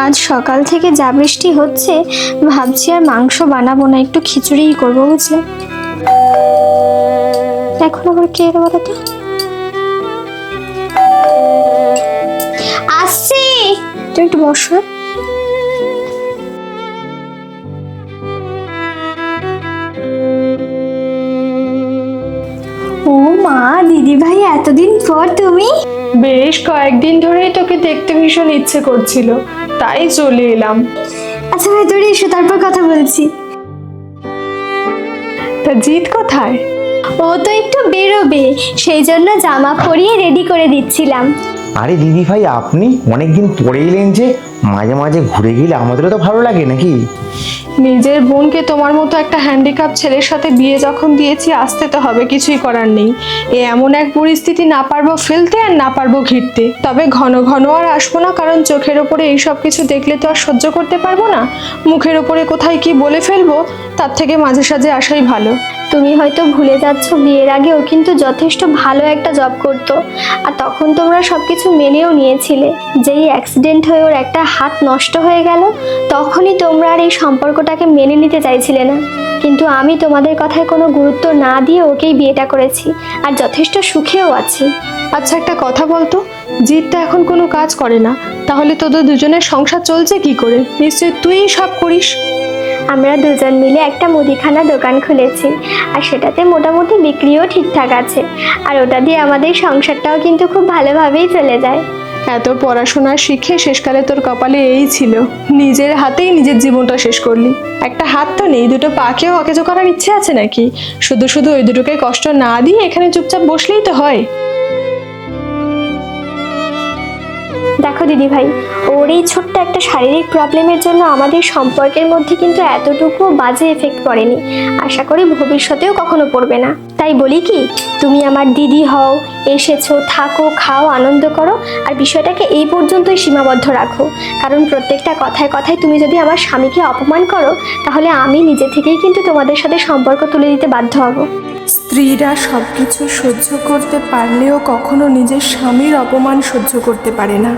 আজ সকাল থেকে যা বৃষ্টি হচ্ছে, ভাবছি আর মাংস বানাবো না, একটু খিচুড়িই করবো, বুঝলে। এখন আবার কে এলো বলো তো? আসছি, তুমি একটু বসো। ও মা, দিদি ভাই, এতদিন পর তুমি? বেশ কয়েকদিন ধরেই তোকে দেখতে ভীষণ ইচ্ছে করছিল, তাই চলে এলাম। আচ্ছা ভাই, তোর এসো, তারপর কথা বলছি। তা জিৎ কোথায়? ও তো একটু বেরোবে, সেই জন্য জামা পরিয়ে রেডি করে দিচ্ছিলাম। আরে দিদি ভাই, আপনি অনেকদিন পরে এলেন যে, মাঝে মাঝে ঘুরে গেলে আমাদেরও তো ভালো লাগে নাকি? নিজের বোনকে তোমার মতো একটা হ্যান্ডিক্যাপ ছেলের সাথে বিয়ে যখন দিয়েছি, আসতে তো হবে, কিছুই করার নেই। এমন এক পরিস্থিতি না পারবো ফেলতে আর না পারবো ঘিরতে। তবে ঘন ঘন আর আসবো না, কারণ চোখের ওপরে এইসব কিছু দেখলে তো আর সহ্য করতে পারবো না। মুখের ওপরে কোথায় কি বলে ফেলবো, তার থেকে মাঝে সাঝে আসাই ভালো। তুমি হয়তো ভুলে যাচ্ছ, বিয়ের আগেও কিন্তু যথেষ্ট ভালো একটা জব করতো, আর তখন তোমরা সবকিছু মেনেও নিয়েছিলে। যেই অ্যাক্সিডেন্ট হয়ে ওর একটা হাত নষ্ট হয়ে গেল, তখনই তোমরা আর এই সম্পর্কটাকে মেনে নিতে চাইছিলে না। কিন্তু আমি তোমাদের কথায় কোনো গুরুত্ব না দিয়ে ওকেই বিয়েটা করেছি, আর যথেষ্ট সুখেও আছি। আচ্ছা, একটা কথা বলতো, জিৎ তো এখন কোনো কাজ করে না, তাহলে তোদের দুজনের সংসার চলছে কি করে? নিশ্চয়ই তুই সব করিস। আমরা দুজন মিলে একটা মুদিখানা দোকান খুলেছি, আর সেটাতে মোটামুটি বিক্রিও ঠিকঠাক আছে, আর ওটা দিয়ে আমাদের সংসারটাও কিন্তু খুব ভালোভাবেই চলে যায়। এত পড়াশোনা শিখে শেষকালে তোর কপালে এই ছিল, নিজের হাতেই নিজের জীবনটা শেষ করলি। একটা হাত তো নেই, দুটো পাকেও অকেজো করার ইচ্ছে আছে নাকি? শুধু শুধু ওই দুটোকে কষ্ট না দিয়ে এখানে চুপচাপ বসলেই তো হয়। দেখো দিদি ভাই, ওর এই ছোট্ট একটা শারীরিক প্রবলেমের জন্য আমাদের সম্পর্কের মধ্যে কিন্তু এতটুকু বাজে এফেক্ট পড়েনি। আশা করি ভবিষ্যতেও কখনো পড়বে না। তাই বলি কি, তুমি আমার দিদি হও, এসেছো, থাকো, খাও, আনন্দ করো, আর বিষয়টাকে এই পর্যন্তই সীমাবদ্ধ রাখো। কারণ প্রত্যেকটা কথায় কথায় তুমি যদি আমার স্বামীকে অপমান করো, তাহলে আমি নিজে থেকেই কিন্তু তোমাদের সাথে সম্পর্ক তুলে দিতে বাধ্য হব। স্ত্রীরা সব কিছু সহ্য করতে পারলেও কখনো নিজের স্বামীর অপমান সহ্য করতে পারে না।